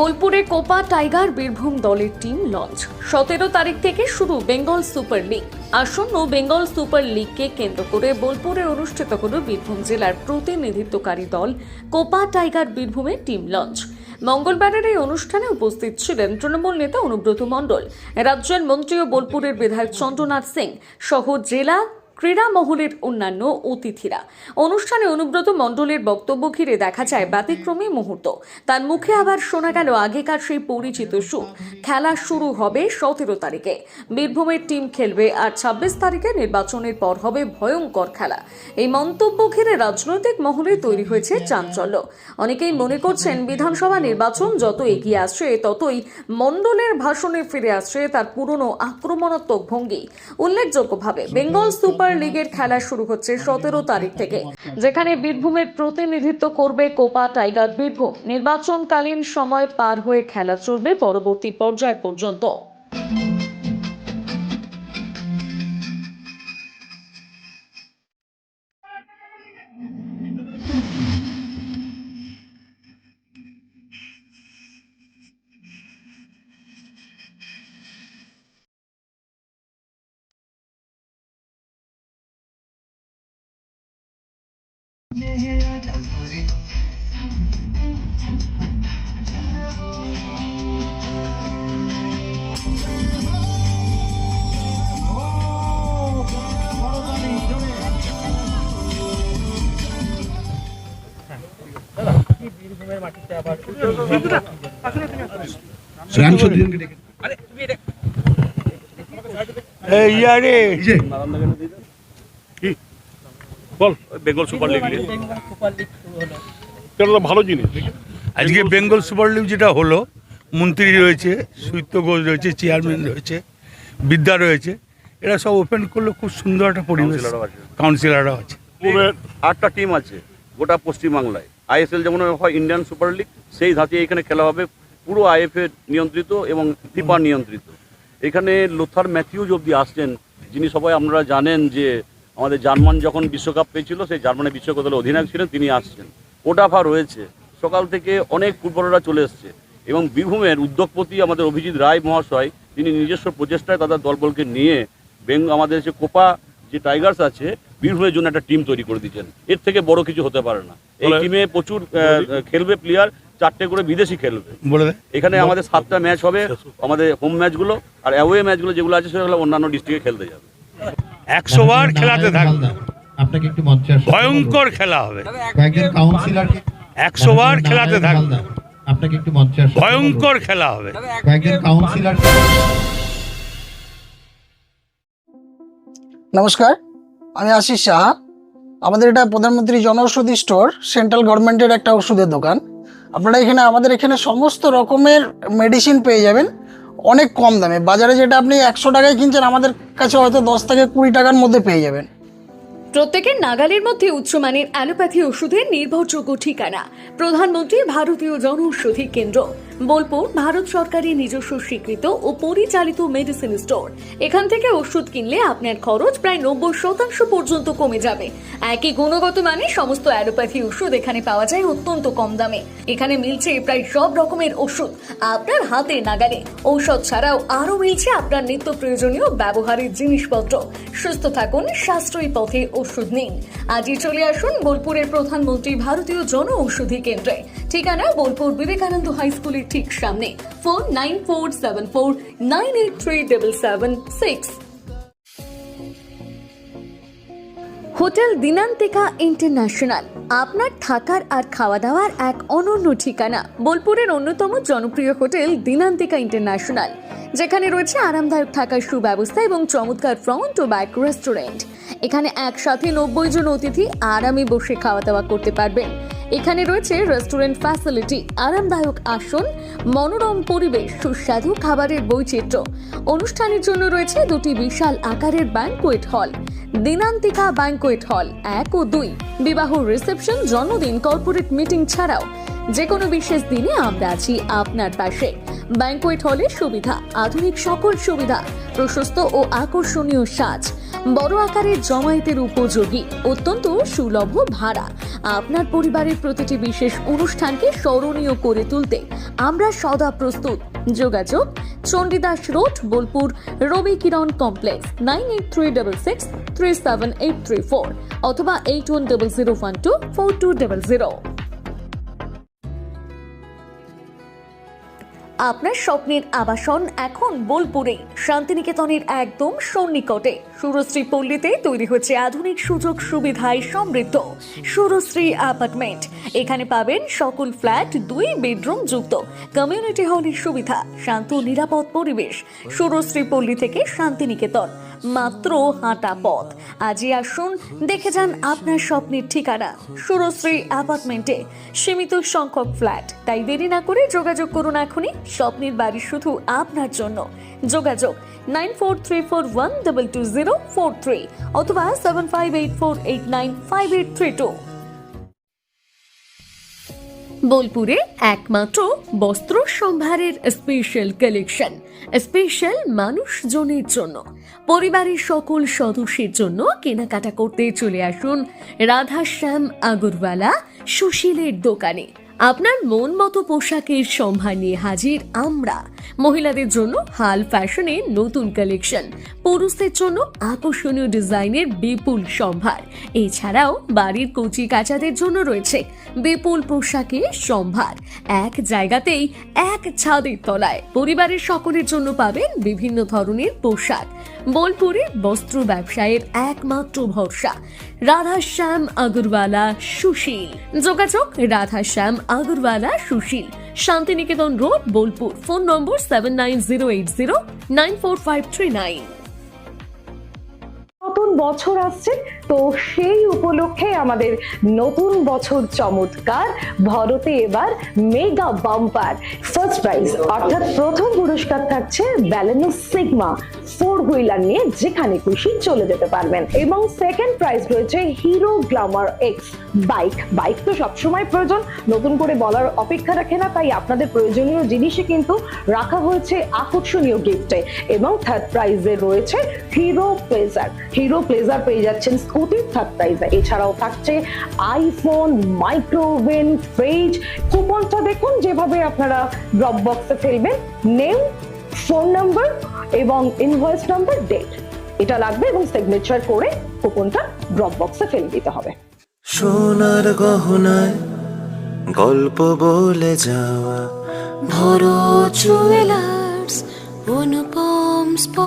বোলপুরে Copa tiger Birbhum দলের team launch. 17 তারিখ থেকে শুরু বেঙ্গল সুপার লিগ। আসন্ন বেঙ্গল সুপার লিগকে কেন্দ্র করে বোলপুরে অনুষ্ঠিত হল বীরভূম জেলার প্রতিনিধিত্বকারী দল কোপা টাইগার বীরভূমের টিম লঞ্চ। মঙ্গলবারের এই অনুষ্ঠানে উপস্থিত ছিলেন তৃণমূল নেতা অনুব্রত মণ্ডল, রাজ্যের মন্ত্রী ও বোলপুরের বিধায়ক চন্দ্রনাথ সিং সহ জেলা ক্রীড়া মহলের অন্যান্য অতিথিরা। অনুষ্ঠানে অনুব্রত মণ্ডলের বক্তব্য ঘিরে দেখা যায় ব্যতিক্রমী মুহূর্ত। তার মুখে আবার শোনা গেল আগেকার সেই পরিচিত সুর। খেলা শুরু হবে 17 তারিখে, বীরভূমের টিম খেলবে, আর 26 তারিখে নির্বাচনের পর হবে ভয়ঙ্কর খেলা। এই মন্তব্য ঘিরে রাজনৈতিক মহলে তৈরি হয়েছে চাঞ্চল্য। অনেকেই মনে করছেন বিধানসভা নির্বাচন যত এগিয়ে আসছে ততই মণ্ডলের ভাষণে ফিরে আসছে তার পুরনো আক্রমণাত্মক ভঙ্গি। উল্লেখযোগ্যভাবে বেঙ্গল সুপার লিগের খেলা শুরু হচ্ছে 17 তারিখ থেকে, যেখানে বীরভূমের প্রতিনিধিত্ব করবে কোপা টাইগার বীরভূম। নির্বাচনকালীন সময় পার হয়ে খেলা চলবে পরবর্তী পর্যায় পর্যন্ত। বেঙ্গল সুপার লিগ ভালো জিনিস। আজকে বেঙ্গল সুপার লিগ যেটা হলো, মন্ত্রী রয়েছে, সুইত্য ঘোষ রয়েছে, চেয়ারম্যান রয়েছে, বিদ্যা রয়েছে, এরা সব ওপেন করলো। খুব সুন্দর একটা পরিবেশ। কাউন্সিলররাও আছে। 8টা টিম আছে গোটা পশ্চিমবাংলায়। আইএসএল যেমন হয় ইন্ডিয়ান সুপার লিগ, সেই ধাঁচে এখানে খেলা হবে। পুরো আইএফএ নিয়ন্ত্রিত এবং ফিফা নিয়ন্ত্রিত। এখানে লোথার ম্যাথিউজ অব্দি আসছেন, যিনি সবাই আপনারা জানেন যে আমাদের জার্মান যখন বিশ্বকাপ পেয়েছিল, সেই জার্মানের বিশ্বকাপ দলের অধিনায়ক ছিলেন, তিনি আসছেন। ওটাফা রয়েছে, সকাল থেকে অনেক ফুটবলাররা চলে এসছে। এবং বীরভূমের উদ্যোগপতি আমাদের অভিজিৎ রায় মহাশয়, তিনি নিজস্ব প্রচেষ্টায় তাদের দলবলকে নিয়ে আমাদের যে কোপা যে টাইগার্স আছে, বীরভূমের জন্য একটা টিম তৈরি করে দিচ্ছেন। এর থেকে বড় কিছু হতে পারে না। এই টিমে প্রচুর খেলবে প্লেয়ার, 4টে করে বিদেশি খেলবে। এখানে আমাদের 7টা ম্যাচ হবে, আমাদের হোম ম্যাচগুলো, আর অ্যাওয়ে ম্যাচগুলো যেগুলো আছে সেগুলো অন্যান্য ডিস্ট্রিক্টে খেলতে যাবে। 100 বার খেলাতে থাকবে, আপনাকে একটু ভয়ঙ্কর খেলা হবে। 100 বার খেলাতে থাকবে, আপনাকে একটু ভয়ঙ্কর খেলা হবে। নমস্কার, আমি আশিস সাহা। আমাদের এটা প্রধানমন্ত্রী জনঔষধি স্টোর, সেন্ট্রাল গভর্নমেন্টের একটা ওষুধের দোকান। আপনারা আমাদের এখানে সমস্ত রকমের মেডিসিন পেয়ে যাবেন অনেক কম দামে। বাজারে যেটা আপনি 100 টাকায় কিনছেন, আমাদের কাছে হয়তো 10 থেকে 20 টাকার মধ্যে পেয়ে যাবেন। প্রত্যেকের নাগালের মধ্যে উচ্চমানের অ্যালোপ্যাথি ওষুধের নির্ভরযোগ্য ঠিকানা প্রধানমন্ত্রী ভারতীয় জনঔষধি কেন্দ্র, বোলপুর, ভারত সরকারের নিজস্ব স্বীকৃত ও পরিচালিত মেডিসিন স্টোর। এখান থেকে ওষুধ কিনলে আপনার খরচ প্রায় 90% পর্যন্ত কমে যাবে। একই গুণগত মানে সমস্ত অ্যালোপ্যাথি ওষুধ এখানে পাওয়া যায় অত্যন্ত কম দামে। এখানে মিলছে প্রায় সব রকমের ওষুধ আপনার হাতে নাগালে। ঔষধ ছাড়াও আরও মিলছে আপনার নিত্য প্রয়োজনীয় ব্যবহারের জিনিসপত্র। সুস্থ থাকুন, সাশ্রয়ী পথে ওষুধ নিন। আজই চলে আসুন বোলপুরের প্রধানমন্ত্রী ভারতীয় জনঔষধি কেন্দ্রে। ঠিকানা বোলপুর বিবেকানন্দ হাই স্কুলের ঠিক সামনে। ফোন 9474983776। হোটেল দিনান্তিকা ইন্টারন্যাশনাল আপনার থাকার আর খাওয়া দাওয়ার এক অনন্য ঠিকানা। বোলপুরের অন্যতম জনপ্রিয় হোটেল দিনান্তিকা ইন্টারন্যাশনাল, যেখানে রয়েছে আরামদায়ক থাকার সুব্যবস্থা এবং চমৎকার ফ্রন্ট ও ব্যাক রেস্টুরেন্ট। এখানে একসাথে 90 জন অতিথি আরামে বসে খাওয়া দাওয়া করতে পারবেন। এখানে রয়েছে রেস্টুরেন্ট ফ্যাসিলিটি, আরামদায়ক আসন, মনোরম পরিবেশ, সুস্বাদু খাবারের বৈচিত্র্য। অনুষ্ঠানের জন্য রয়েছে 2টি বিশাল আকারের banquet hall, Dinantika banquet hall 1 ও 2। বিবাহ, রিসেপশন, জন্মদিন, কর্পোরেট মিটিং ছাড়াও যে কোনো বিশেষ দিনে আমরা আছি আপনার পাশে। ব্যাংকোয়েট হলের সুবিধা, আধুনিক সকল সুবিধা, প্রশস্ত ও আকর্ষণীয় সাজ, বড় আকারের জমায়েতের উপযোগী, অত্যন্ত সুলভ ভাড়া। আপনার পরিবারের প্রতিটি বিশেষ অনুষ্ঠানকে স্মরণীয় করে তুলতে আমরা সদা প্রস্তুত। যোগাযোগ চণ্ডীদাস রোড, বোলপুর, রবি কিরণ কমপ্লেক্স, 9836637834 অথবা 8100124200। আপনার স্বপ্নের আবাসন এখন বোলপুরে, শান্তিনিকেতনের একদম সন্নিকটে। সুরশ্রী পল্লীতে তৈরি হচ্ছে আধুনিক সুযোগ সুবিধায় সমৃদ্ধ সুরশ্রী অ্যাপার্টমেন্ট। এখানে পাবেন সকল ফ্ল্যাট 2 বেডরুম যুক্ত, কমিউনিটি হলের সুবিধা, শান্ত নিরাপদ পরিবেশ। সুরশ্রী পল্লী থেকে শান্তিনিকেতন মাত্র হাঁটা পথ। আজই আসুন, দেখে যান আপনার স্বপ্নের ঠিকানা সুরশ্রী অ্যাপার্টমেন্টে। সীমিত সংখ্যক ফ্ল্যাট, তাই দেরি না করে যোগাযোগ করুন এখনই। স্বপ্নের বাড়ি শুধু আপনার জন্য। যোগাযোগ 9434122043 অথবা 7584895832। বোলপুরে একমাত্র বস্ত্র সম্ভারের স্পেশাল কালেকশন, স্পেশাল মানুষজনের জন্য। পরিবারের সকল সদস্যের জন্য কেনাকাটা করতে চলে আসুন রাধাশ্যাম আগরওয়ালা সুশীলের দোকানে। আপনার মন মতো পোশাকের সম্ভার নিয়ে হাজির আমরা। মহিলাদের জন্য হাল ফ্যাশনের নতুন কালেকশন, পুরুষদের জন্য আকর্ষণীয় ডিজাইনের বিপুল সম্ভার। এছাড়াও বাড়ির কচি কাচাদের জন্য রয়েছে বিপুল পোশাকের সম্ভার। এক জায়গাতেই, এক ছাদের তলায় পরিবারের সকলের জন্য পাবেন বিভিন্ন ধরনের পোশাক। বোলপুরের বস্ত্র ব্যবসায়ের একমাত্র ভরসা রাধাশ্যাম আগরওয়ালা সুশীল। যোগাযোগ Radheshyam Agarwala Sushil, Shantiniketan road, Bolpur. Phone number 7908094539। নতুন বছর আসছে, তো সেই উপলক্ষে আমাদের নতুন বছর চমৎকার ভরতে এবার মেগা বাম্পার ফার্স্ট প্রাইজ, অর্থাৎ প্রথম পুরস্কার থাকছে ব্যালেনো সিগমা 4 হুইলার নিয়ে যেখানে খুশি চলে যেতে পারবেন, এবং সেকেন্ড প্রাইজ রয়েছে হিরো গ্ল্যামার এক্স বাইক তো সবসময় প্রয়োজন, নতুন করে বলার অপেক্ষা রাখে না, তাই আপনাদের প্রয়োজনীয় জিনিসে কিন্তু রাখা হয়েছে আকর্ষণীয় গিফটে। এবং থার্ড প্রাইজে রয়েছে হিরো প্লেজার পেয়ে যাচ্ছেন স্কুটির থার্ড প্রাইজে। এছাড়াও থাকছে আইফোন, মাইক্রোওভেন, ফ্রিজ। কুপনটা দেখুন যেভাবে আপনারা ড্রপ বক্সে ফেলবেন, নেম, ফোন নাম্বার এবং ইনভয়েস নাম্বার, ডেট এটা লাগবে, এবং সিগনেচার করে কুপনটা ড্রপ বক্সে ফেলে দিতে হবে। সোনার গহনায় গল্প বলে যাওয়া ভরো জুয়েলার্স অনুপম